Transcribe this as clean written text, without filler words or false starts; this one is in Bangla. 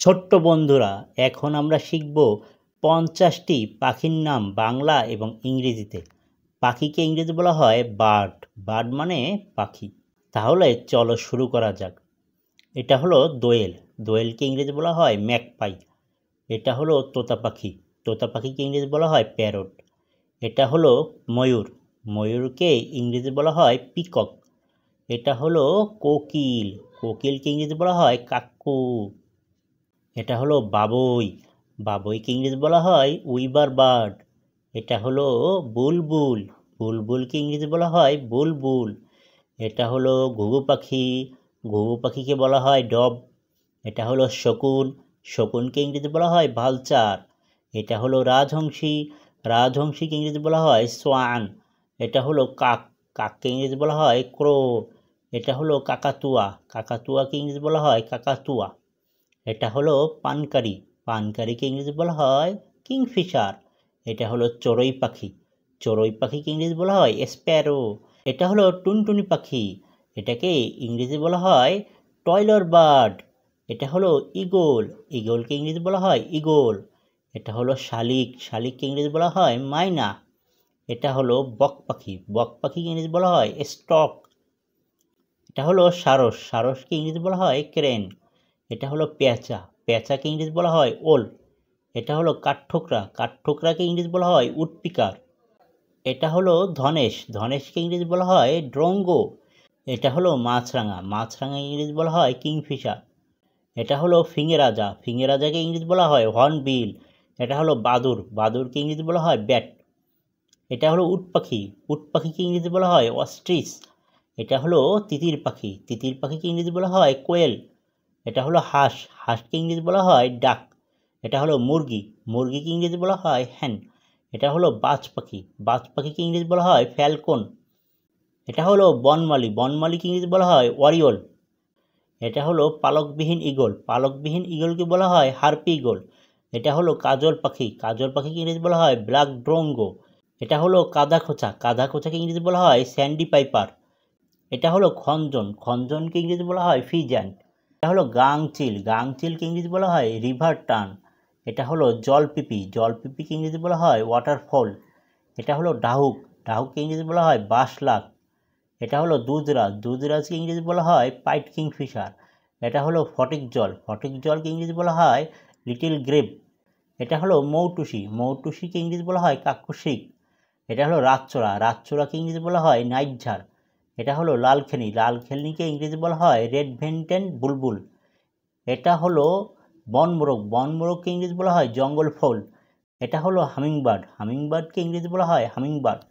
ছোট্ট বন্ধুরা, এখন আমরা শিখব 50টি পাখির নাম বাংলা এবং ইংরেজিতে। পাখিকে ইংরেজি বলা হয় বার্ড। বার্ড মানে পাখি। তাহলে চলো শুরু করা যাক। এটা হলো দোয়েল। দোয়েলকে ইংরেজি বলা হয় ম্যাকপাই। এটা হলো তোতা পাখি। তোতা পাখিকে ইংরেজি বলা হয় প্যারট। এটা হলো ময়ূর। ময়ূরকে ইংরেজি বলা হয় পিকক। এটা হলো কোকিল। কোকিলকে ইংরেজি বলা হয় কাক্কু। এটা হলো বাবুই। বাবুইকে ইংরেজি বলা হয় উইভার বার্ড। এটা হলো বুলবুল। বুলবুলকে ইংরেজি বলা হয় বুলবুল। এটা হলো ঘুঘু পাখি। ঘুঘু পাখিকে বলা হয় ডব। এটা হলো শকুন। শকুনকে ইংরেজি বলা হয় ভালচার। এটা হলো রাজহংসী। রাজহংসীকে ইংরেজি বলা হয় সোয়ান। এটা হলো কাক। কাককে ইংরেজি বলা হয় ক্রো। এটা হলো কাকাতুয়া। কাকাতুয়াকে ইংরেজি বলা হয় কাকাতুয়া। এটা হলো পানকারি। পানকারিকে ইংরেজি বলা হয় কিংফিশার। এটা হলো চড়ুই পাখি। চড়ুই পাখিকে ইংরেজি বলা হয় স্প্যারো। এটা হলো টুনটুনি পাখি। এটাকে ইংরেজি বলা হয় টয়লার বার্ড। এটা হলো ঈগল। ঈগলকে ইংরেজি বলা হয় ঈগল। এটা হলো শালিক। শালিককে ইংরেজি বলা হয় মাইনা। এটা হলো বক পাখি। বক পাখিকে ইংরেজি বলা হয় স্টক। এটা হলো সারস। সারসকে ইংরেজি বলা হয় ক্রেন। এটা হলো পেঁচা। পেঁচাকে ইংরেজি বলা হয় ওল। এটা হলো কাঠঠোকরা। কাঠঠোকরাকে ইংরেজি বলা হয় উডপিকার। এটা হলো ধনেশ। ধনেশকে ইংরেজি বলা হয় ড্রঙ্গো। এটা হলো মাছরাঙা। মাছরাঙা ইংরেজি বলা হয় কিংফিশার। এটা হলো ফিঙে রাজা। ফিঙে রাজাকে ইংরেজি বলা হয় হর্নবিল। এটা হলো বাদুর। বাদুরকে ইংরেজি বলা হয় ব্যাট। এটা হলো উট পাখি। উট পাখিকে ইংরেজি বলা হয় অস্ট্রিচ। এটা হলো তিতির পাখি। তিতির পাখিকে ইংরেজি বলা হয় কোয়েল। এটা হলো হাঁস। হাঁসকে ইংরেজি বলা হয় ডাক। এটা হলো মুরগি। মুরগিকে ইংরেজি বলা হয় হ্যান। এটা হলো বাজ পাখি। বাজ পাখিকে ইংরেজি বলা হয় ফ্যালকন। এটা হলো বনমালী। বনমালীকে ইংরেজি বলা হয় ওয়ারিওল। এটা হলো পালকবিহীন ঈগল। পালকবিহীন ঈগলকে বলা হয় হার্পি ঈগল। এটা হলো কাজল পাখি। কাজল পাখিকে ইংরেজি বলা হয় ব্ল্যাক ড্রঙ্গো। এটা হলো কাদা খোঁচা। কাদা খোঁচাকে ইংরেজি বলা হয় স্যান্ডি পাইপার। এটা হলো খঞ্জন। খঞ্জনকে ইংরেজি বলা হয় ফিজ্যান্ট। এটা হলো গাংচিল। গাংচিলকে ইংরেজি বলা হয় রিভার টার্ন। এটা হলো জলপিপি। জলপিপিকে ইংরেজি বলা হয় ওয়াটারফল। এটা হলো ডাহুক। ডাহুককে ইংরেজি বলা হয় বাঁশলাক। এটা হলো দুধরাজ। দুধরাজকে ইংরেজি বলা হয় পাইট কিংফিশার। এটা হলো ফটিক জল। ফটিক জলকে ইংরেজি বলা হয় লিটিল গ্রেপ। এটা হলো মৌটুসি। মৌটুসিকে ইংরেজি বলা হয় কাক্কুশিক। এটা হলো রাতচোরা। রাতচোরাকে ইংরেজি বলা হয় নাইটঝার। এটা হলো লালখেনি। লালখেনিকে ইংরেজি বলা হয় রেড ভেন্টেন বুলবুল। এটা হলো বনমোরগ। বনমোরগকে ইংরেজি বলা হয় জঙ্গল ফল। এটা হলো হামিংবার্ড। হামিংবার্ডকে ইংরেজি বলা হয় হামিংবার্ড।